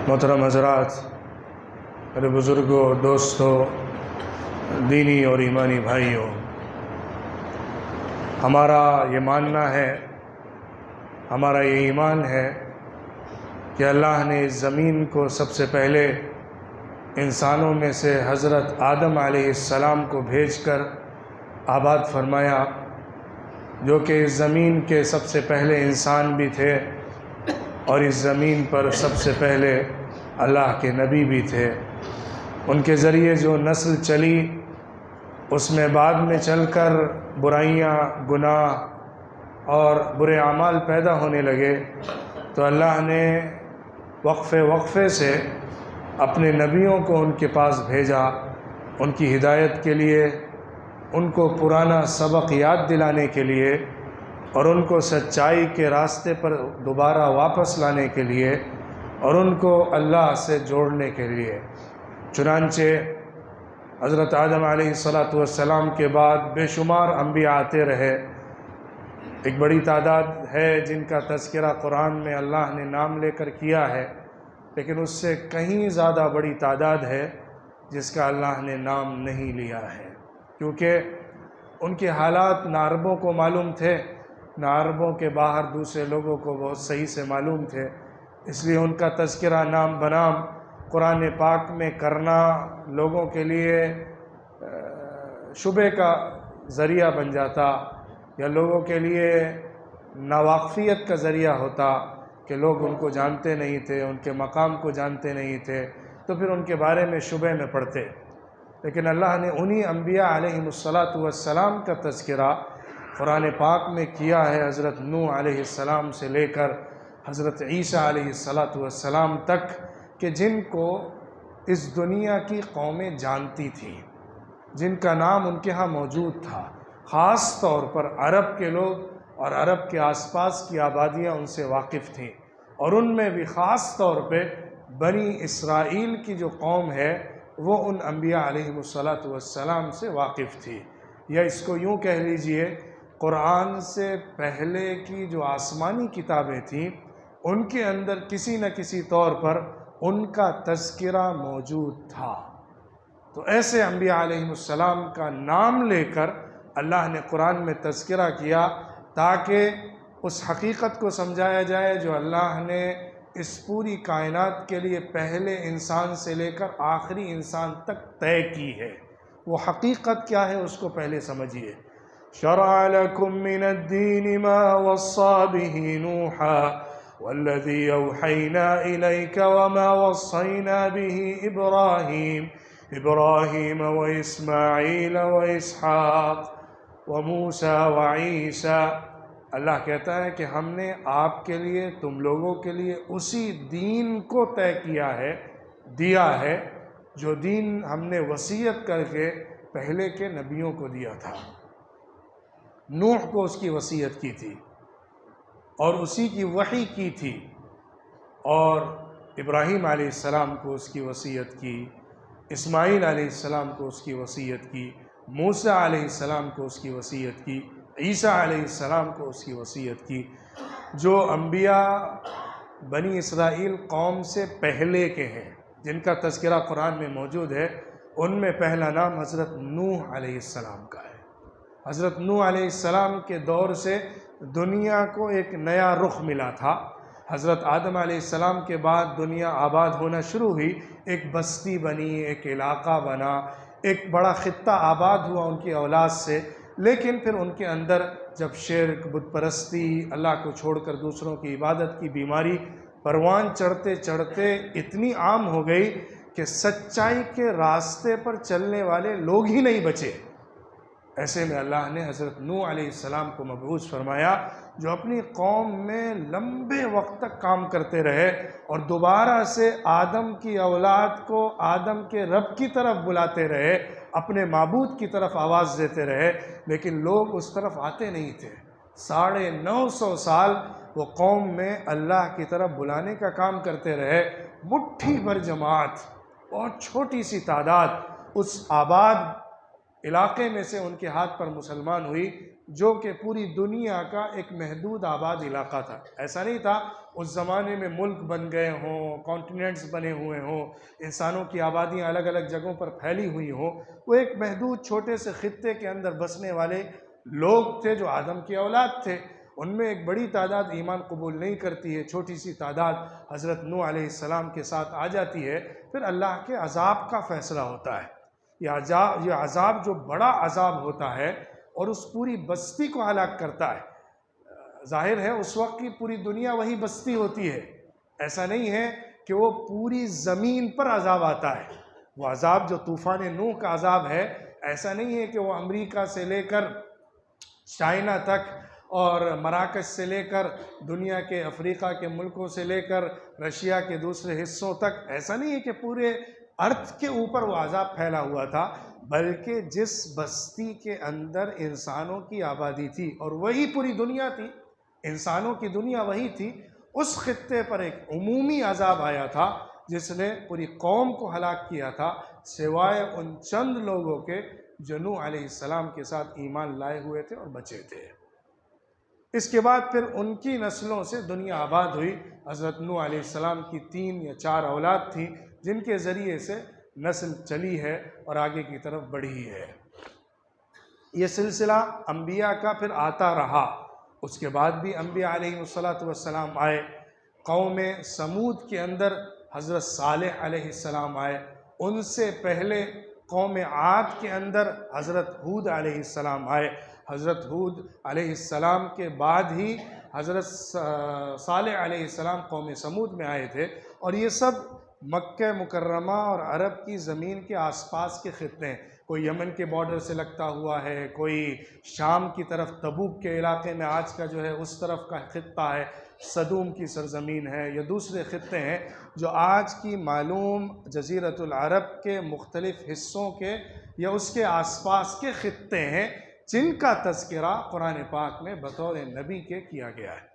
محترم حضرات، میرے بزرگوں، دوستوں، دینی اور ایمانی بھائیوں، ہمارا یہ ماننا ہے، ہمارا یہ ایمان ہے کہ اللہ نے اس زمین کو سب سے پہلے انسانوں میں سے حضرت آدم علیہ السلام کو بھیج کر آباد فرمایا، جو کہ اس زمین کے سب سے پہلے انسان بھی تھے اور اس زمین پر سب سے پہلے اللہ کے نبی بھی تھے۔ ان کے ذریعے جو نسل چلی، اس میں بعد میں چل کر برائیاں، گناہ اور برے اعمال پیدا ہونے لگے، تو اللہ نے وقفے سے اپنے نبیوں کو ان کے پاس بھیجا، ان کی ہدایت کے لیے، ان کو پرانا سبق یاد دلانے کے لیے اور ان کو سچائی کے راستے پر دوبارہ واپس لانے کے لیے اور ان کو اللہ سے جوڑنے کے لیے۔ چنانچہ حضرت آدم علیہ السلام کے بعد بے شمار انبیاء آتے رہے۔ ایک بڑی تعداد ہے جن کا تذکرہ قرآن میں اللہ نے نام لے کر کیا ہے، لیکن اس سے کہیں زیادہ بڑی تعداد ہے جس کا اللہ نے نام نہیں لیا ہے، کیونکہ ان کے حالات نہ عربوں کو معلوم تھے، نہ عربوں کے باہر دوسرے لوگوں کو بہت صحیح سے معلوم تھے، اس لیے ان کا تذکرہ نام بنام قرآن پاک میں کرنا لوگوں کے لیے شبہ کا ذریعہ بن جاتا، یا لوگوں کے لیے ناواقفیت کا ذریعہ ہوتا کہ لوگ ان کو جانتے نہیں تھے، ان کے مقام کو جانتے نہیں تھے، تو پھر ان کے بارے میں شبہ میں پڑتے۔ لیکن اللہ نے انہی انبیاء علیہ السلام کا تذکرہ قرآن پاک میں کیا ہے، حضرت نوح علیہ السلام سے لے کر حضرت عیسیٰ علیہ السلام تک، کہ جن کو اس دنیا کی قومیں جانتی تھیں، جن کا نام ان کے ہاں موجود تھا، خاص طور پر عرب کے لوگ اور عرب کے آس پاس کی آبادیاں ان سے واقف تھیں، اور ان میں بھی خاص طور پہ بنی اسرائیل کی جو قوم ہے وہ ان انبیاء علیہ السلام سے واقف تھی۔ یا اس کو یوں کہہ لیجئے، قرآن سے پہلے کی جو آسمانی کتابیں تھیں ان کے اندر کسی نہ کسی طور پر ان کا تذکرہ موجود تھا۔ تو ایسے انبیاء علیہ السلام کا نام لے کر اللہ نے قرآن میں تذکرہ کیا، تاکہ اس حقیقت کو سمجھایا جائے جو اللہ نے اس پوری کائنات کے لیے پہلے انسان سے لے کر آخری انسان تک طے کی ہے۔ وہ حقیقت کیا ہے اس کو پہلے سمجھیے۔ شرع لکم من الدین ما وصى به نوحا والذی اوحینا الیک وما وصینا به ابراہیم واسماعیل واسحاق وموسیٰ وعیسیٰ۔ اللہ کہتا ہے کہ ہم نے آپ کے لیے، تم لوگوں کے لیے اسی دین کو طے کیا ہے، دیا ہے، جو دین ہم نے وصیت کر کے پہلے کے نبیوں کو دیا تھا۔ نوح کو اس کی وصیت کی تھی اور اسی کی وحی کی تھی، اور ابراہیم علیہ السلام کو اس کی وصیت کی، اسماعیل علیہ السلام کو اس کی وصیت کی، موسیٰ علیہ السلام کو اس کی وصیت کی، عیسیٰ علیہ السلام کو اس کی وصیت کی۔ جو انبیاء بنی اسرائیل قوم سے پہلے کے ہیں، جن کا تذکرہ قرآن میں موجود ہے، ان میں پہلا نام حضرت نوح علیہ السلام کا ہے۔ حضرت نوح علیہ السلام کے دور سے دنیا کو ایک نیا رخ ملا تھا۔ حضرت آدم علیہ السلام کے بعد دنیا آباد ہونا شروع ہوئی، ایک بستی بنی، ایک علاقہ بنا، ایک بڑا خطہ آباد ہوا ان کی اولاد سے، لیکن پھر ان کے اندر جب شرک، بت پرستی، اللہ کو چھوڑ کر دوسروں کی عبادت کی بیماری پروان چڑھتے چڑھتے اتنی عام ہو گئی کہ سچائی کے راستے پر چلنے والے لوگ ہی نہیں بچے۔ ایسے میں اللہ نے حضرت نوح علیہ السلام کو مبعوث فرمایا، جو اپنی قوم میں لمبے وقت تک کام کرتے رہے اور دوبارہ سے آدم کی اولاد کو آدم کے رب کی طرف بلاتے رہے، اپنے معبود کی طرف آواز دیتے رہے، لیکن لوگ اس طرف آتے نہیں تھے۔ 950 سال وہ قوم میں اللہ کی طرف بلانے کا کام کرتے رہے۔ مٹھی بھر جماعت، بہت چھوٹی سی تعداد اس آباد علاقے میں سے ان کے ہاتھ پر مسلمان ہوئی، جو کہ پوری دنیا کا ایک محدود آباد علاقہ تھا۔ ایسا نہیں تھا اس زمانے میں ملک بن گئے ہوں، کانٹیننٹس بنے ہوئے ہوں، انسانوں کی آبادیاں الگ الگ جگہوں پر پھیلی ہوئی ہوں۔ وہ ایک محدود چھوٹے سے خطے کے اندر بسنے والے لوگ تھے جو آدم کی اولاد تھے۔ ان میں ایک بڑی تعداد ایمان قبول نہیں کرتی ہے، چھوٹی سی تعداد حضرت نوح علیہ السلام کے ساتھ آ جاتی ہے۔ پھر اللہ کے عذاب کا فیصلہ ہوتا ہے۔ یہ عذاب جو بڑا عذاب ہوتا ہے اور اس پوری بستی کو ہلاک کرتا ہے۔ ظاہر ہے اس وقت کی پوری دنیا وہی بستی ہوتی ہے، ایسا نہیں ہے کہ وہ پوری زمین پر عذاب آتا ہے۔ وہ عذاب جو طوفان نوح کا عذاب ہے، ایسا نہیں ہے کہ وہ امریکہ سے لے کر چائنا تک اور مراکش سے لے کر دنیا کے افریقہ کے ملکوں سے لے کر رشیا کے دوسرے حصوں تک، ایسا نہیں ہے کہ پورے ارتھ کے اوپر وہ عذاب پھیلا ہوا تھا، بلکہ جس بستی کے اندر انسانوں کی آبادی تھی اور وہی پوری دنیا تھی، انسانوں کی دنیا وہی تھی، اس خطے پر ایک عمومی عذاب آیا تھا جس نے پوری قوم کو ہلاک کیا تھا، سوائے ان چند لوگوں کے جو نوح علیہ السلام کے ساتھ ایمان لائے ہوئے تھے اور بچے تھے۔ اس کے بعد پھر ان کی نسلوں سے دنیا آباد ہوئی۔ حضرت نوح علیہ السلام کی 3 یا 4 اولاد تھیں جن کے ذریعے سے نسل چلی ہے اور آگے کی طرف بڑھی ہے۔ یہ سلسلہ انبیاء کا پھر آتا رہا۔ اس کے بعد بھی انبیاء علیہ السلام آئے۔ قوم سمود کے اندر حضرت صالح علیہ السلام آئے۔ ان سے پہلے قوم عاد کے اندر حضرت ہود علیہ السلام آئے۔ حضرت ہود علیہ السلام کے بعد ہی حضرت صالح علیہ السلام قوم سمود میں آئے تھے، اور یہ سب مکہ مکرمہ اور عرب کی زمین کے آس پاس کے خطے ہیں۔ کوئی یمن کے بارڈر سے لگتا ہوا ہے، کوئی شام کی طرف تبوک کے علاقے میں آج کا جو ہے اس طرف کا خطہ ہے، صدوم کی سرزمین ہے، یا دوسرے خطے ہیں جو آج کی معلوم جزیرۃ العرب کے مختلف حصوں کے یا اس کے آس پاس کے خطے ہیں، جن کا تذکرہ قرآن پاک میں بطور نبی کے کیا گیا ہے۔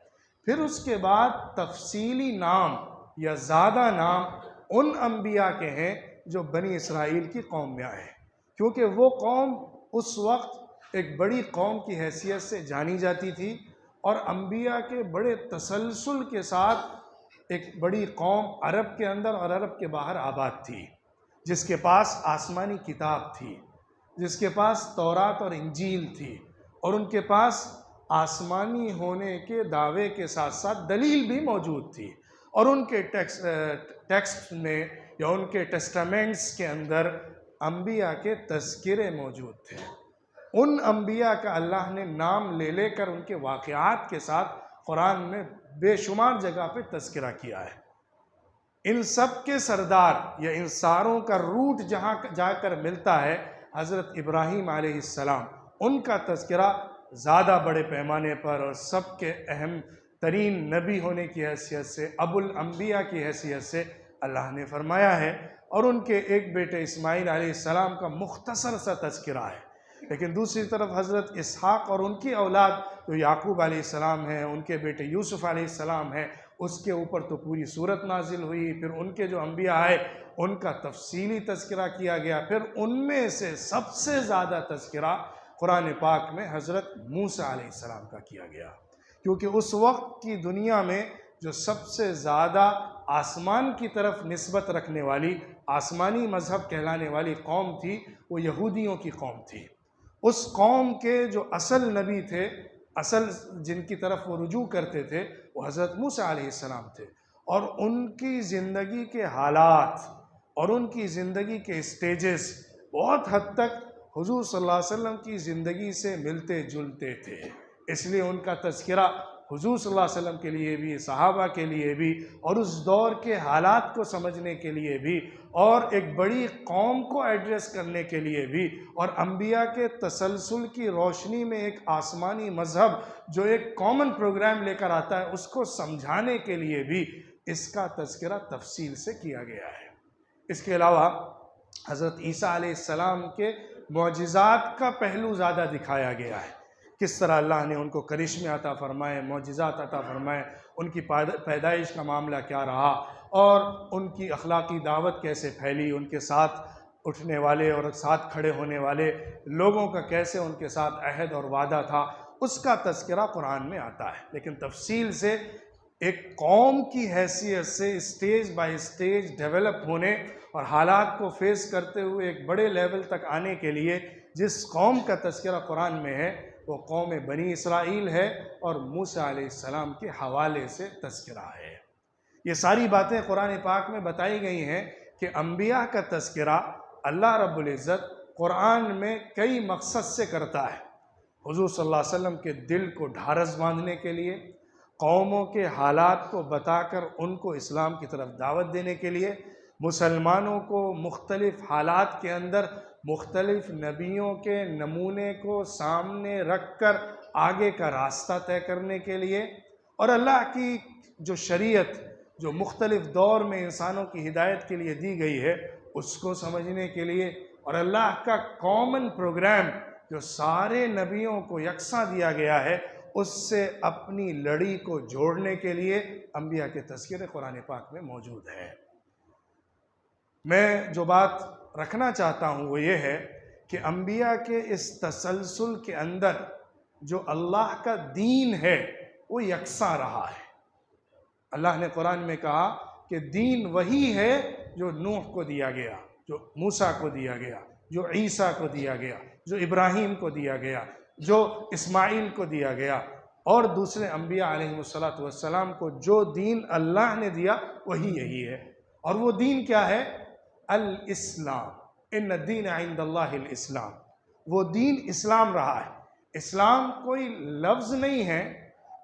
پھر اس کے بعد تفصیلی نام یا زیادہ نام ان انبیاء کے ہیں جو بنی اسرائیل کی قوم میں آئے، کیونکہ وہ قوم اس وقت ایک بڑی قوم کی حیثیت سے جانی جاتی تھی، اور انبیاء کے بڑے تسلسل کے ساتھ ایک بڑی قوم عرب کے اندر اور عرب کے باہر آباد تھی، جس کے پاس آسمانی کتاب تھی، جس کے پاس تورات اور انجیل تھی، اور ان کے پاس آسمانی ہونے کے دعوے کے ساتھ ساتھ دلیل بھی موجود تھی، اور ان کے ٹیکسٹ میں یا ان کے ٹیسٹامنٹس کے اندر انبیاء کے تذکرے موجود تھے۔ ان انبیاء کا اللہ نے نام لے لے کر ان کے واقعات کے ساتھ قرآن میں بے شمار جگہ پہ تذکرہ کیا ہے۔ ان سب کے سردار یا ان ساروں کا روٹ جہاں جا کر ملتا ہے حضرت ابراہیم علیہ السلام، ان کا تذکرہ زیادہ بڑے پیمانے پر اور سب کے اہم ترین نبی ہونے کی حیثیت سے، ابو الانبیاء کی حیثیت سے اللہ نے فرمایا ہے، اور ان کے ایک بیٹے اسماعیل علیہ السلام کا مختصر سا تذکرہ ہے۔ لیکن دوسری طرف حضرت اسحاق اور ان کی اولاد جو یعقوب علیہ السلام ہیں، ان کے بیٹے یوسف علیہ السلام ہیں، اس کے اوپر تو پوری سورت نازل ہوئی۔ پھر ان کے جو انبیاء آئے ان کا تفصیلی تذکرہ کیا گیا۔ پھر ان میں سے سب سے زیادہ تذکرہ قرآن پاک میں حضرت موسیٰ علیہ السلام کا کیا گیا، کیونکہ اس وقت کی دنیا میں جو سب سے زیادہ آسمان کی طرف نسبت رکھنے والی، آسمانی مذہب کہلانے والی قوم تھی، وہ یہودیوں کی قوم تھی۔ اس قوم کے جو اصل نبی تھے، اصل جن کی طرف وہ رجوع کرتے تھے، وہ حضرت موسیٰ علیہ السلام تھے، اور ان کی زندگی کے حالات اور ان کی زندگی کے اسٹیجز بہت حد تک حضور صلی اللہ علیہ وسلم کی زندگی سے ملتے جلتے تھے۔ اس لیے ان کا تذکرہ حضور صلی اللہ علیہ وسلم کے لیے بھی، صحابہ کے لیے بھی، اور اس دور کے حالات کو سمجھنے کے لیے بھی، اور ایک بڑی قوم کو ایڈریس کرنے کے لیے بھی، اور انبیاء کے تسلسل کی روشنی میں ایک آسمانی مذہب جو ایک کامن پروگرام لے کر آتا ہے، اس کو سمجھانے کے لیے بھی اس کا تذکرہ تفصیل سے کیا گیا ہے۔ اس کے علاوہ حضرت عیسیٰ علیہ السلام کے معجزات کا پہلو زیادہ دکھایا گیا ہے، کس طرح اللہ نے ان کو کرشمے عطا فرمائے، معجزات عطا فرمائے، ان کی پیدائش کا معاملہ کیا رہا، اور ان کی اخلاقی دعوت کیسے پھیلی، ان کے ساتھ اٹھنے والے اور ساتھ کھڑے ہونے والے لوگوں کا کیسے ان کے ساتھ عہد اور وعدہ تھا، اس کا تذکرہ قرآن میں آتا ہے، لیکن تفصیل سے ایک قوم کی حیثیت سے اسٹیج بائی اسٹیج ڈیولپ ہونے اور حالات کو فیس کرتے ہوئے ایک بڑے لیول تک آنے کے لیے جس قوم کا تذکرہ قرآن میں ہے وہ قوم بنی اسرائیل ہے، اور موسیٰ علیہ السلام کے حوالے سے تذکرہ ہے۔ یہ ساری باتیں قرآن پاک میں بتائی گئی ہیں کہ انبیاء کا تذکرہ اللہ رب العزت قرآن میں کئی مقصد سے کرتا ہے۔ حضور صلی اللہ علیہ وسلم کے دل کو ڈھارس باندھنے کے لیے، قوموں کے حالات کو بتا کر ان کو اسلام کی طرف دعوت دینے کے لیے، مسلمانوں کو مختلف حالات کے اندر مختلف نبیوں کے نمونے کو سامنے رکھ کر آگے کا راستہ طے کرنے کے لیے، اور اللہ کی جو شریعت جو مختلف دور میں انسانوں کی ہدایت کے لیے دی گئی ہے اس کو سمجھنے کے لیے، اور اللہ کا کامن پروگرام جو سارے نبیوں کو یکساں دیا گیا ہے اس سے اپنی لڑی کو جوڑنے کے لیے انبیاء کے تذکرے قرآن پاک میں موجود ہے۔ میں جو بات رکھنا چاہتا ہوں وہ یہ ہے کہ انبیاء کے اس تسلسل کے اندر جو اللہ کا دین ہے وہ یکساں رہا ہے۔ اللہ نے قرآن میں کہا کہ دین وہی ہے جو نوح کو دیا گیا، جو موسیٰ کو دیا گیا، جو عیسیٰ کو دیا گیا، جو ابراہیم کو دیا گیا، جو اسماعیل کو دیا گیا، اور دوسرے انبیاء علیہ السلام کو جو دین اللہ نے دیا وہی یہی ہے۔ اور وہ دین کیا ہے؟ الاسلام، ان الدین عند اللہ الاسلام۔ وہ دین اسلام رہا ہے۔ اسلام کوئی لفظ نہیں ہے،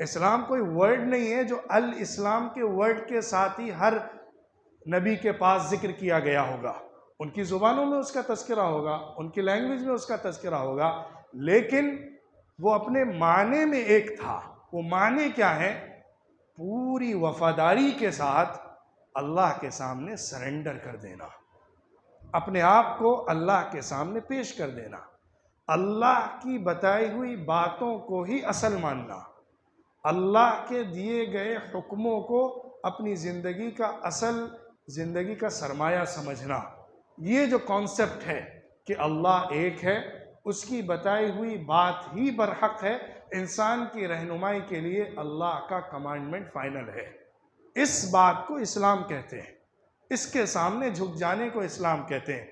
اسلام کوئی ورڈ نہیں ہے جو الاسلام کے ورڈ کے ساتھ ہی ہر نبی کے پاس ذکر کیا گیا ہوگا۔ ان کی زبانوں میں اس کا تذکرہ ہوگا، ان کی لینگویج میں اس کا تذکرہ ہوگا، لیکن وہ اپنے معنی میں ایک تھا۔ وہ معنی کیا ہے؟ پوری وفاداری کے ساتھ اللہ کے سامنے سرنڈر کر دینا، اپنے آپ کو اللہ کے سامنے پیش کر دینا، اللہ کی بتائی ہوئی باتوں کو ہی اصل ماننا، اللہ کے دیے گئے حکموں کو اپنی زندگی کا اصل، زندگی کا سرمایہ سمجھنا۔ یہ جو کانسیپٹ ہے کہ اللہ ایک ہے، اس کی بتائی ہوئی بات ہی برحق ہے، انسان کی رہنمائی کے لیے اللہ کا کمانڈمنٹ فائنل ہے، اس بات کو اسلام کہتے ہیں، اس کے سامنے جھک جانے کو اسلام کہتے ہیں۔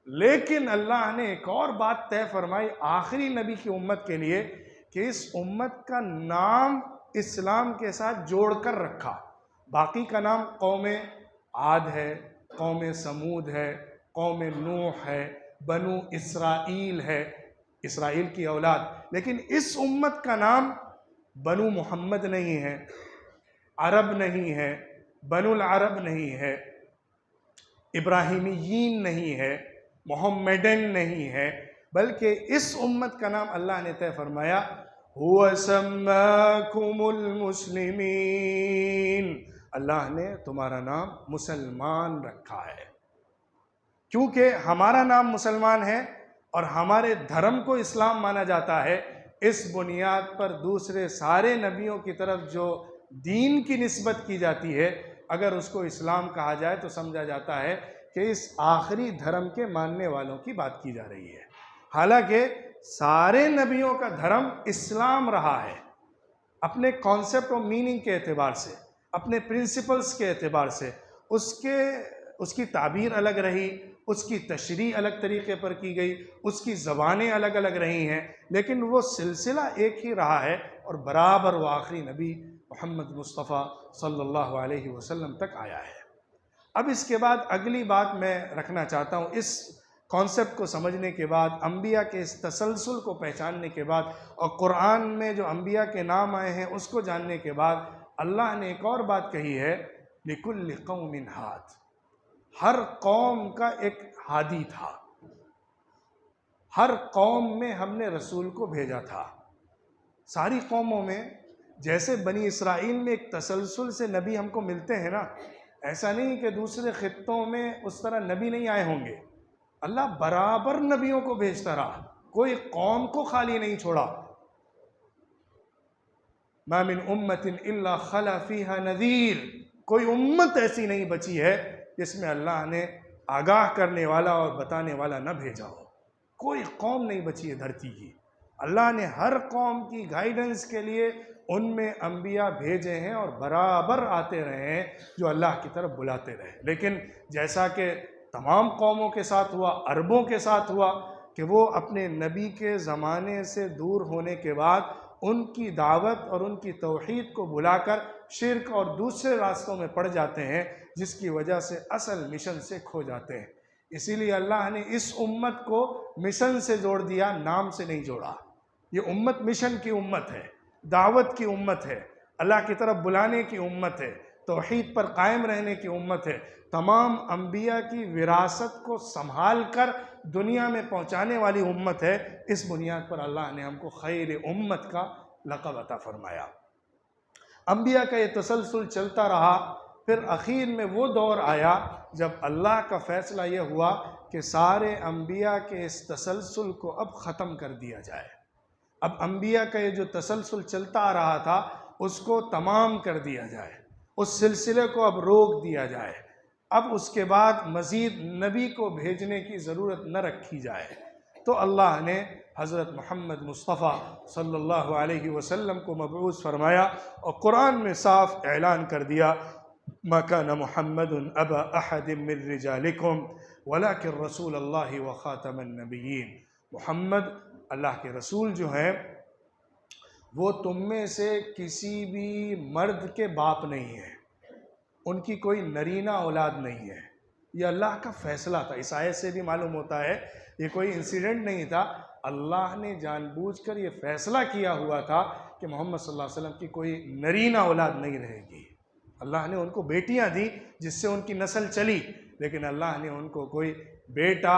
لیکن اللہ نے ایک اور بات طے فرمائی آخری نبی کی امت کے لیے کہ اس امت کا نام اسلام کے ساتھ جوڑ کر رکھا۔ باقی کا نام قوم عاد ہے، قوم سمود ہے، قوم نوح ہے، بنو اسرائیل ہے، اسرائیل کی اولاد، لیکن اس امت کا نام بنو محمد نہیں ہے، عرب نہیں ہے، بنو العرب نہیں ہے، ابراہیمیین نہیں ہے، محمدن نہیں ہے، بلکہ اس امت کا نام اللہ نے طے فرمایا هُوَ سَمَّاكُمُ الْمُسْلِمِينَ، اللہ نے تمہارا نام مسلمان رکھا ہے۔ کیونکہ ہمارا نام مسلمان ہے اور ہمارے دھرم کو اسلام مانا جاتا ہے، اس بنیاد پر دوسرے سارے نبیوں کی طرف جو دین کی نسبت کی جاتی ہے، اگر اس کو اسلام کہا جائے تو سمجھا جاتا ہے کہ اس آخری دھرم کے ماننے والوں کی بات کی جا رہی ہے، حالانکہ سارے نبیوں کا دھرم اسلام رہا ہے، اپنے کانسیپٹ اور میننگ کے اعتبار سے، اپنے پرنسپلز کے اعتبار سے، اس کی تعبیر الگ رہی، اس کی تشریح الگ طریقے پر کی گئی، اس کی زبانیں الگ الگ رہی ہیں، لیکن وہ سلسلہ ایک ہی رہا ہے، اور برابر وہ آخری نبی محمد مصطفیٰ صلی اللہ علیہ وسلم تک آیا ہے۔ اب اس کے بعد اگلی بات میں رکھنا چاہتا ہوں، اس کانسیپٹ کو سمجھنے کے بعد، انبیاء کے اس تسلسل کو پہچاننے کے بعد، اور قرآن میں جو انبیاء کے نام آئے ہیں اس کو جاننے کے بعد، اللہ نے ایک اور بات کہی ہے، لِكُلِّ قَوْمٍ ہَادٍ، ہر قوم کا ایک ہادی تھا، ہر قوم میں ہم نے رسول کو بھیجا تھا۔ ساری قوموں میں جیسے بنی اسرائیل میں ایک تسلسل سے نبی ہم کو ملتے ہیں نا، ایسا نہیں کہ دوسرے خطوں میں اس طرح نبی نہیں آئے ہوں گے، اللہ برابر نبیوں کو بھیجتا رہا، کوئی قوم کو خالی نہیں چھوڑا۔ مَا مِنْ أُمَّةٍ إِلَّا خَلَا فِيهَا نَذِيرٌ، کوئی امت ایسی نہیں بچی ہے جس میں اللہ نے آگاہ کرنے والا اور بتانے والا نہ بھیجا ہو، کوئی قوم نہیں بچی ہے دھرتی کی۔ اللہ نے ہر قوم کی گائیڈنس کے لیے ان میں انبیاء بھیجے ہیں اور برابر آتے رہے ہیں جو اللہ کی طرف بلاتے رہے. لیکن جیسا کہ تمام قوموں کے ساتھ ہوا، عربوں کے ساتھ ہوا کہ وہ اپنے نبی کے زمانے سے دور ہونے کے بعد ان کی دعوت اور ان کی توحید کو بلا کر شرک اور دوسرے راستوں میں پڑ جاتے ہیں، جس کی وجہ سے اصل مشن سے کھو جاتے ہیں. اسی لیے اللہ نے اس امت کو مشن سے جوڑ دیا، نام سے نہیں جوڑا. یہ امت مشن کی امت ہے، دعوت کی امت ہے، اللہ کی طرف بلانے کی امت ہے، توحید پر قائم رہنے کی امت ہے. تمام انبیاء کی وراثت کو سنبھال کر دنیا میں پہنچانے والی امت ہے. اس بنیاد پر اللہ نے ہم کو خیر امت کا لقب عطا فرمایا. انبیاء کا یہ تسلسل چلتا رہا. پھر اخیر میں وہ دور آیا جب اللہ کا فیصلہ یہ ہوا کہ سارے انبیاء کے اس تسلسل کو اب ختم کر دیا جائے. اب انبیاء کا یہ جو تسلسل چلتا آ رہا تھا اس کو تمام کر دیا جائے، اس سلسلے کو اب روک دیا جائے. اب اس کے بعد مزید نبی کو بھیجنے کی ضرورت نہ رکھی جائے. تو اللہ نے حضرت محمد مصطفیٰ صلی اللہ علیہ وسلم کو مبعوث فرمایا اور قرآن میں صاف اعلان کر دیا ما كان محمد ابا احد من رجالکم ولکن رسول اللہ وخاتم النبیین. محمد اللہ کے رسول جو ہیں وہ تم میں سے کسی بھی مرد کے باپ نہیں ہیں، ان کی کوئی نرینہ اولاد نہیں ہے. یہ اللہ کا فیصلہ تھا. اس آیت سے بھی معلوم ہوتا ہے یہ کوئی انسیڈنٹ نہیں تھا. اللہ نے جان بوجھ کر یہ فیصلہ کیا ہوا تھا کہ محمد صلی اللہ علیہ وسلم کی کوئی نرینہ اولاد نہیں رہے گی. اللہ نے ان کو بیٹیاں دی جس سے ان کی نسل چلی، لیکن اللہ نے ان کو کوئی بیٹا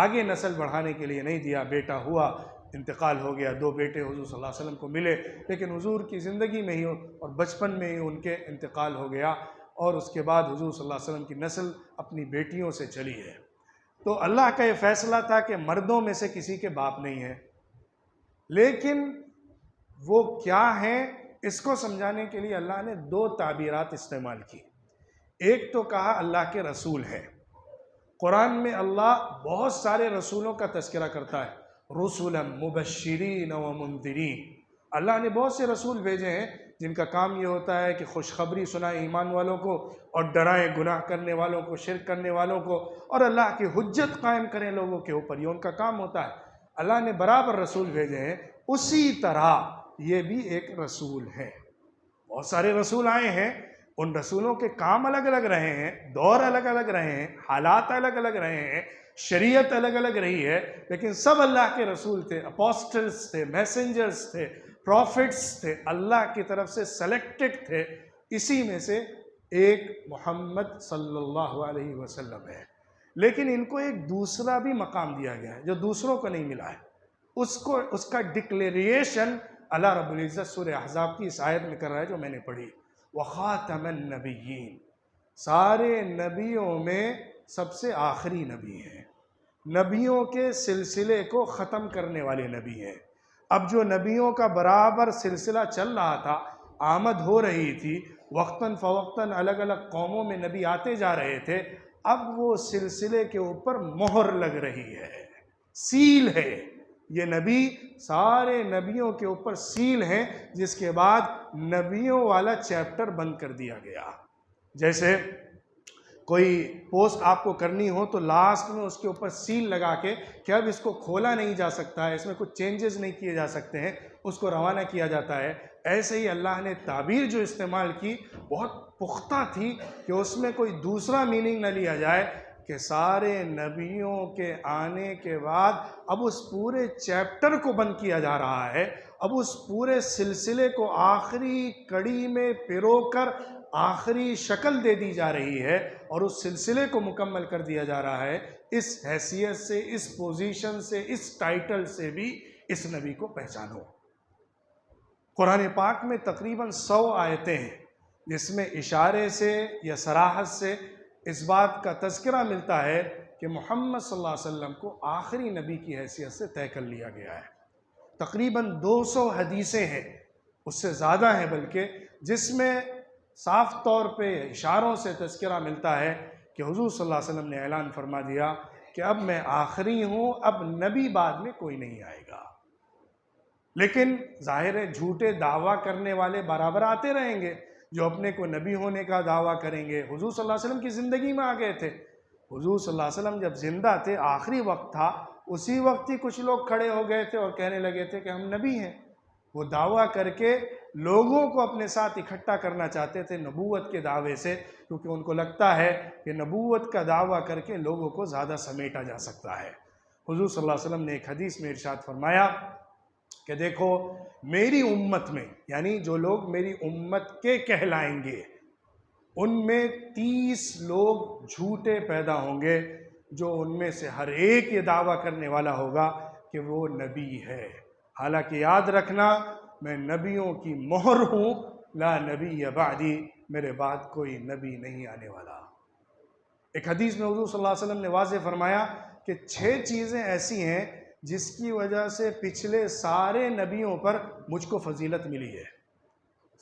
آگے نسل بڑھانے کے لیے نہیں دیا. بیٹا ہوا، انتقال ہو گیا. 2 بیٹے حضور صلی اللہ علیہ وسلم کو ملے، لیکن حضور کی زندگی میں ہی اور بچپن میں ہی ان کے انتقال ہو گیا، اور اس کے بعد حضور صلی اللہ علیہ وسلم کی نسل اپنی بیٹیوں سے چلی ہے. تو اللہ کا یہ فیصلہ تھا کہ مردوں میں سے کسی کے باپ نہیں ہے. لیکن وہ کیا ہیں اس کو سمجھانے کے لیے اللہ نے 2 تعبیرات استعمال کی. ایک تو کہا اللہ کے رسول ہیں. قرآن میں اللہ بہت سارے رسولوں کا تذکرہ کرتا ہے. رسولا مبشرین و منذرین. اللہ نے بہت سے رسول بھیجے ہیں جن کا کام یہ ہوتا ہے کہ خوشخبری سنائیں ایمان والوں کو اور ڈرائیں گناہ کرنے والوں کو، شرک کرنے والوں کو، اور اللہ کی حجت قائم کریں لوگوں کے اوپر. یہ ان کا کام ہوتا ہے. اللہ نے برابر رسول بھیجے ہیں. اسی طرح یہ بھی ایک رسول ہے. بہت سارے رسول آئے ہیں، ان رسولوں کے کام الگ الگ رہے ہیں، دور الگ الگ رہے ہیں، حالات الگ الگ رہے ہیں، شریعت الگ الگ رہی ہے، لیکن سب اللہ کے رسول تھے. اپوسٹلز تھے، میسنجرز تھے، پروفٹس تھے، اللہ کی طرف سے سلیکٹڈ تھے. اسی میں سے ایک محمد صلی اللہ علیہ وسلم ہے. لیکن ان کو ایک دوسرا بھی مقام دیا گیا ہے جو دوسروں کو نہیں ملا ہے. اس کا ڈکلیریشن اللہ رب العزت سورہ احزاب کی اس آیت میں کر رہا ہے جو میں نے پڑھی. وخاتم النبیین. سارے نبیوں میں سب سے آخری نبی ہیں، نبیوں کے سلسلے کو ختم کرنے والے نبی ہیں. اب جو نبیوں کا برابر سلسلہ چل رہا تھا، آمد ہو رہی تھی، وقتاً فوقتاً الگ الگ قوموں میں نبی آتے جا رہے تھے، اب وہ سلسلے کے اوپر مہر لگ رہی ہے، سیل ہے. یہ نبی سارے نبیوں کے اوپر سیل ہیں، جس کے بعد نبیوں والا چیپٹر بند کر دیا گیا. جیسے کوئی پوسٹ آپ کو کرنی ہو تو لاسٹ میں اس کے اوپر سیل لگا کے کہ اب اس کو کھولا نہیں جا سکتا ہے، اس میں کچھ چینجز نہیں کیے جا سکتے ہیں، اس کو روانہ کیا جاتا ہے. ایسے ہی اللہ نے تعبیر جو استعمال کی بہت پختہ تھی کہ اس میں کوئی دوسرا میننگ نہ لیا جائے کہ سارے نبیوں کے آنے کے بعد اب اس پورے چیپٹر کو بند کیا جا رہا ہے، اب اس پورے سلسلے کو آخری کڑی میں پرو کر آخری شکل دے دی جا رہی ہے اور اس سلسلے کو مکمل کر دیا جا رہا ہے. اس حیثیت سے، اس پوزیشن سے، اس ٹائٹل سے بھی اس نبی کو پہچانو. قرآن پاک میں تقریباً 100 آیتیں ہیں جس میں اشارے سے یا صراحت سے اس بات کا تذکرہ ملتا ہے کہ محمد صلی اللہ علیہ وسلم کو آخری نبی کی حیثیت سے طے کر لیا گیا ہے. تقریباً 200 حدیثیں ہیں، اس سے زیادہ ہیں بلکہ، جس میں صاف طور پہ اشاروں سے تذکرہ ملتا ہے کہ حضور صلی اللہ علیہ وسلم نے اعلان فرما دیا کہ اب میں آخری ہوں، اب نبی بعد میں کوئی نہیں آئے گا. لیکن ظاہر ہے جھوٹے دعویٰ کرنے والے برابر آتے رہیں گے، جو اپنے کو نبی ہونے کا دعویٰ کریں گے۔ حضور صلی اللہ علیہ وسلم کی زندگی میں آ گئے تھے۔ حضور صلی اللہ علیہ وسلم جب زندہ تھے، آخری وقت تھا، اسی وقت ہی کچھ لوگ کھڑے ہو گئے تھے اور کہنے لگے تھے کہ ہم نبی ہیں۔ وہ دعویٰ کر کے لوگوں کو اپنے ساتھ اکٹھا کرنا چاہتے تھے نبوت کے دعوے سے، کیونکہ ان کو لگتا ہے کہ نبوت کا دعویٰ کر کے لوگوں کو زیادہ سمیٹا جا سکتا ہے۔ حضور صلی اللہ علیہ وسلم نے ایک حدیث میں ارشاد فرمایا کہ دیکھو میری امت میں، یعنی جو لوگ میری امت کے کہلائیں گے، ان میں 30 لوگ جھوٹے پیدا ہوں گے، جو ان میں سے ہر ایک یہ دعویٰ کرنے والا ہوگا کہ وہ نبی ہے۔ حالانکہ یاد رکھنا، میں نبیوں کی مہر ہوں، لا نبی بعدی، میرے بعد کوئی نبی نہیں آنے والا۔ ایک حدیث میں حضور صلی اللہ علیہ وسلم نے واضح فرمایا کہ 6 چیزیں ایسی ہیں جس کی وجہ سے پچھلے سارے نبیوں پر مجھ کو فضیلت ملی ہے۔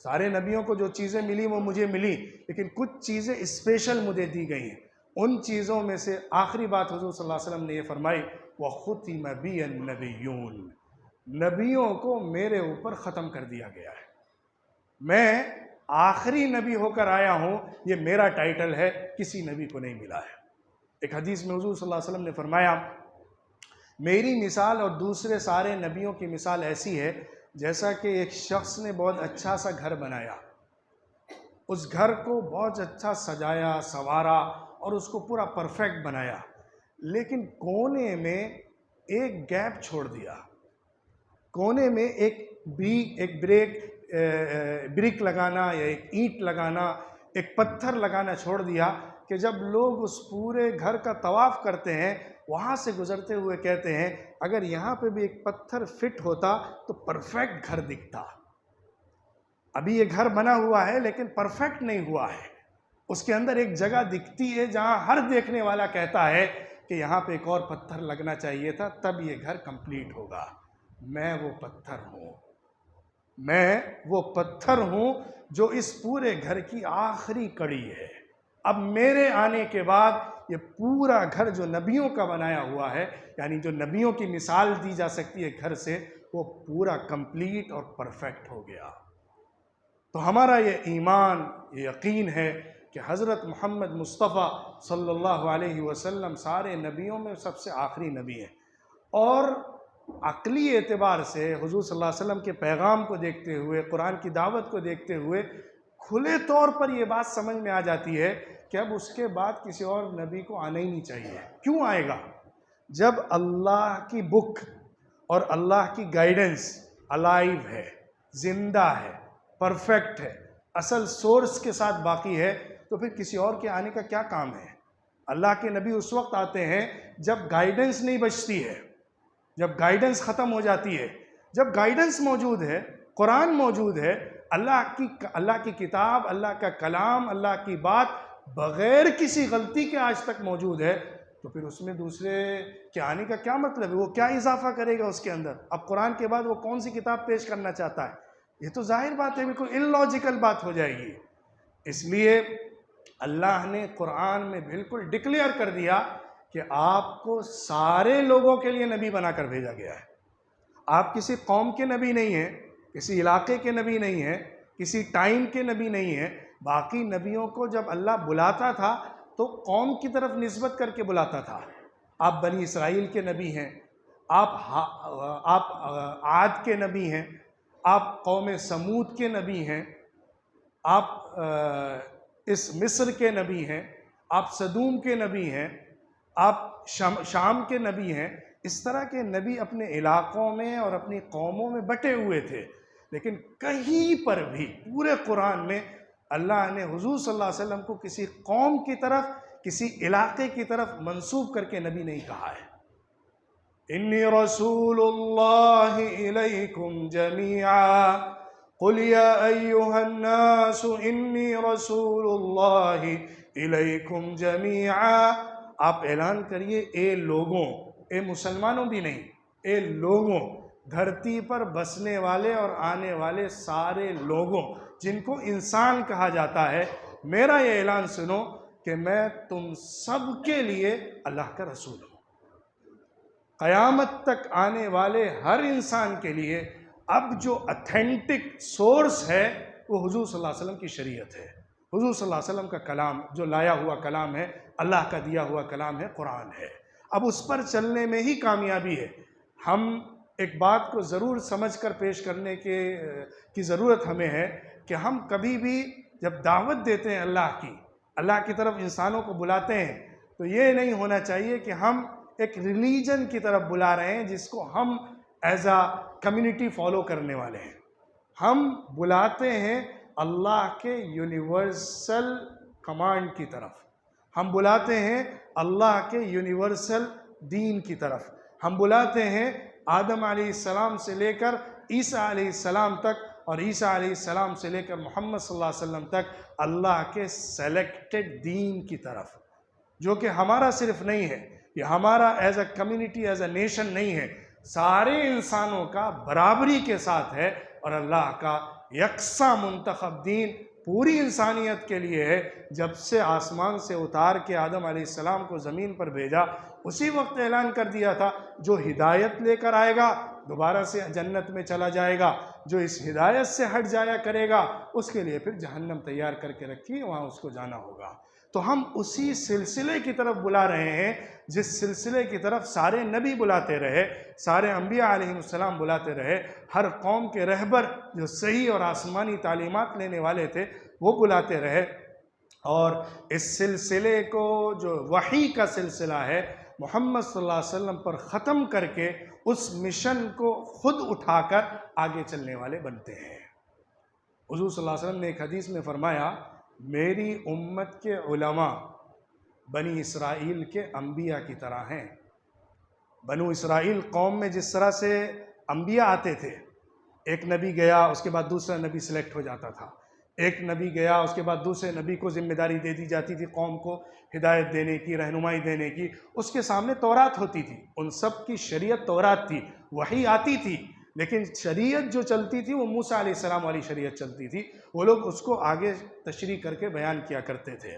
سارے نبیوں کو جو چیزیں ملی وہ مجھے ملی، لیکن کچھ چیزیں اسپیشل مجھے دی گئی ہیں۔ ان چیزوں میں سے آخری بات حضور صلی اللہ علیہ وسلم نے یہ فرمائی، وَخُتِمَ بِيَ النَّبِيُّونَ، نبیوں کو میرے اوپر ختم کر دیا گیا ہے۔ میں آخری نبی ہو کر آیا ہوں، یہ میرا ٹائٹل ہے، کسی نبی کو نہیں ملا ہے۔ ایک حدیث میں حضور صلی اللہ علیہ وسلم نے فرمایا، میری مثال اور دوسرے سارے نبیوں کی مثال ایسی ہے جیسا کہ ایک شخص نے بہت اچھا سا گھر بنایا، اس گھر کو بہت اچھا سجایا سنوارا اور اس کو پورا پرفیکٹ بنایا، لیکن کونے میں ایک گیپ چھوڑ دیا، کونے میں ایک بریک لگانا یا ایک اینٹ لگانا، ایک پتھر لگانا چھوڑ دیا کہ جب لوگ اس پورے گھر کا طواف کرتے ہیں، وہاں سے گزرتے ہوئے کہتے ہیں اگر یہاں پہ بھی ایک پتھر فٹ ہوتا تو پرفیکٹ گھر دکھتا۔ ابھی یہ گھر بنا ہوا ہے لیکن پرفیکٹ نہیں ہوا ہے، اس کے اندر ایک جگہ دکھتی ہے جہاں ہر دیکھنے والا کہتا ہے کہ یہاں پہ ایک اور پتھر لگنا چاہیے تھا، تب یہ گھر کمپلیٹ ہوگا۔ میں وہ پتھر ہوں، میں وہ پتھر ہوں جو اس پورے گھر کی آخری کڑی ہے۔ اب میرے آنے کے بعد یہ پورا گھر جو نبیوں کا بنایا ہوا ہے، یعنی جو نبیوں کی مثال دی جا سکتی ہے گھر سے، وہ پورا کمپلیٹ اور پرفیکٹ ہو گیا۔ تو ہمارا یہ ایمان، یہ یقین ہے کہ حضرت محمد مصطفیٰ صلی اللہ علیہ وسلم سارے نبیوں میں سب سے آخری نبی ہیں، اور عقلی اعتبار سے حضور صلی اللہ علیہ وسلم کے پیغام کو دیکھتے ہوئے، قرآن کی دعوت کو دیکھتے ہوئے کھلے طور پر یہ بات سمجھ میں آ جاتی ہے کہ اب اس کے بعد کسی اور نبی کو آنا ہی نہیں چاہیے۔ کیوں آئے گا؟ جب اللہ کی بک اور اللہ کی گائیڈنس الائیو ہے، زندہ ہے، پرفیکٹ ہے، اصل سورس کے ساتھ باقی ہے، تو پھر کسی اور کے آنے کا کیا کام ہے؟ اللہ کے نبی اس وقت آتے ہیں جب گائیڈنس نہیں بچتی ہے، جب گائیڈنس ختم ہو جاتی ہے۔ جب گائیڈنس موجود ہے، قرآن موجود ہے، اللہ کی کتاب، اللہ کا کلام، اللہ کی بات بغیر کسی غلطی کے آج تک موجود ہے، تو پھر اس میں دوسرے کے آنے کا کیا مطلب ہے؟ وہ کیا اضافہ کرے گا اس کے اندر؟ اب قرآن کے بعد وہ کون سی کتاب پیش کرنا چاہتا ہے؟ یہ تو ظاہر بات ہے، بالکل ان لاجیکل بات ہو جائے گی۔ اس لیے اللہ نے قرآن میں بالکل ڈکلیئر کر دیا کہ آپ کو سارے لوگوں کے لیے نبی بنا کر بھیجا گیا ہے۔ آپ کسی قوم کے نبی نہیں ہیں، کسی علاقے کے نبی نہیں ہیں، کسی ٹائم کے نبی نہیں ہیں۔ باقی نبیوں کو جب اللہ بلاتا تھا تو قوم کی طرف نسبت کر کے بلاتا تھا۔ آپ بنی اسرائیل کے نبی ہیں، آپ عاد کے نبی ہیں، آپ قوم سمود کے نبی ہیں، آپ اس مصر کے نبی ہیں، آپ سدوم کے نبی ہیں، آپ شام کے نبی ہیں۔ اس طرح کے نبی اپنے علاقوں میں اور اپنی قوموں میں بٹے ہوئے تھے، لیکن کہیں پر بھی پورے قرآن میں اللہ نے حضور صلی اللہ علیہ وسلم کو کسی قوم کی طرف، کسی علاقے کی طرف منسوب کر کے نبی نہیں کہا ہے۔ انی رسول اللہ الیکم جمیعا قل یا ایہا الناس انی رسول اللہ الیکم جمیعا۔ آپ اعلان کریے، اے لوگوں، اے مسلمانوں بھی نہیں، اے لوگوں، دھرتی پر بسنے والے اور آنے والے سارے لوگوں جن کو انسان کہا جاتا ہے، میرا یہ اعلان سنو کہ میں تم سب کے لیے اللہ کا رسول ہوں۔ قیامت تک آنے والے ہر انسان کے لیے اب جو اتھینٹک سورس ہے وہ حضور صلی اللہ علیہ وسلم کی شریعت ہے، حضور صلی اللہ علیہ وسلم کا کلام جو لایا ہوا کلام ہے، اللہ کا دیا ہوا کلام ہے، قرآن ہے۔ اب اس پر چلنے میں ہی کامیابی ہے۔ ہم ایک بات کو ضرور سمجھ کر پیش کرنے کی ضرورت ہمیں ہے کہ ہم کبھی بھی جب دعوت دیتے ہیں اللہ کی طرف انسانوں کو بلاتے ہیں، تو یہ نہیں ہونا چاہیے کہ ہم ایک ریلیجن کی طرف بلا رہے ہیں جس کو ہم ایز اے کمیونٹی فالو کرنے والے ہیں۔ ہم بلاتے ہیں اللہ کے یونیورسل کمانڈ کی طرف، ہم بلاتے ہیں اللہ کے یونیورسل دین کی طرف، ہم بلاتے ہیں آدم علیہ السلام سے لے کر عیسیٰ علیہ السلام تک، اور عیسیٰ علیہ السلام سے لے کر محمد صلی اللہ علیہ وسلم تک اللہ کے سلیکٹڈ دین کی طرف، جو کہ ہمارا صرف نہیں ہے، یہ ہمارا as a community as a nation نہیں ہے، سارے انسانوں کا برابری کے ساتھ ہے، اور اللہ کا یکساں منتخب دین پوری انسانیت کے لیے ہے۔ جب سے آسمان سے اتار کے آدم علیہ السلام کو زمین پر بھیجا، اسی وقت اعلان کر دیا تھا جو ہدایت لے کر آئے گا دوبارہ سے جنت میں چلا جائے گا، جو اس ہدایت سے ہٹ جایا کرے گا اس کے لیے پھر جہنم تیار کر کے رکھی، وہاں اس کو جانا ہوگا۔ تو ہم اسی سلسلے کی طرف بلا رہے ہیں جس سلسلے کی طرف سارے نبی بلاتے رہے، سارے انبیاء علیہ السلام بلاتے رہے، ہر قوم کے رہبر جو صحیح اور آسمانی تعلیمات لینے والے تھے وہ بلاتے رہے۔ اور اس سلسلے کو جو وحی کا سلسلہ ہے محمد صلی اللہ علیہ وسلم پر ختم کر کے اس مشن کو خود اٹھا کر آگے چلنے والے بنتے ہیں۔ حضور صلی اللہ علیہ وسلم نے ایک حدیث میں فرمایا، میری امت کے علماء بنی اسرائیل کے انبیاء کی طرح ہیں۔ بنو اسرائیل قوم میں جس طرح سے انبیاء آتے تھے، ایک نبی گیا اس کے بعد دوسرا نبی سلیکٹ ہو جاتا تھا، ایک نبی گیا اس کے بعد دوسرے نبی کو ذمہ داری دے دی جاتی تھی قوم کو ہدایت دینے کی، رہنمائی دینے کی، اس کے سامنے تورات ہوتی تھی، ان سب کی شریعت تورات تھی، وحی آتی تھی، لیکن شریعت جو چلتی تھی وہ موسیٰ علیہ السلام والی شریعت چلتی تھی، وہ لوگ اس کو آگے تشریح کر کے بیان کیا کرتے تھے۔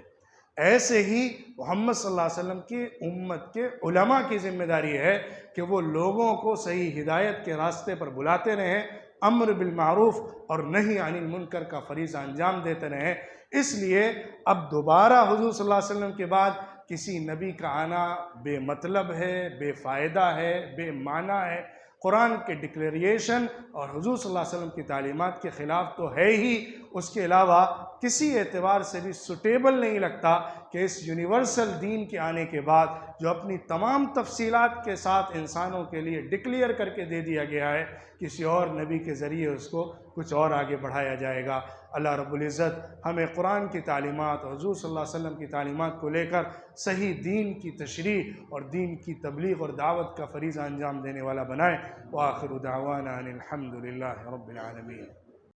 ایسے ہی محمد صلی اللہ علیہ وسلم کی امت کے علماء کی ذمہ داری ہے کہ وہ لوگوں کو صحیح ہدایت کے راستے پر بلاتے رہیں، امر بالمعروف اور نہی عن المنکر کا فریضہ انجام دیتے رہیں۔ اس لیے اب دوبارہ حضور صلی اللہ علیہ وسلم کے بعد کسی نبی کا آنا بے مطلب ہے، بے فائدہ ہے، بے معنی ہے۔ قرآن کے ڈکلیریشن اور حضور صلی اللہ علیہ وسلم کی تعلیمات کے خلاف تو ہے ہی، اس کے علاوہ کسی اعتبار سے بھی سوٹیبل نہیں لگتا کہ اس یونیورسل دین کے آنے کے بعد جو اپنی تمام تفصیلات کے ساتھ انسانوں کے لیے ڈکلیئر کر کے دے دیا گیا ہے، کسی اور نبی کے ذریعے اس کو کچھ اور آگے بڑھایا جائے گا۔ اللہ رب العزت ہمیں قرآن کی تعلیمات اور حضور صلی اللہ علیہ وسلم کی تعلیمات کو لے کر صحیح دین کی تشریح اور دین کی تبلیغ اور دعوت کا فریضہ انجام دینے والا بنائے۔ وآخر دعوانا ان الحمد للہ رب العالمین۔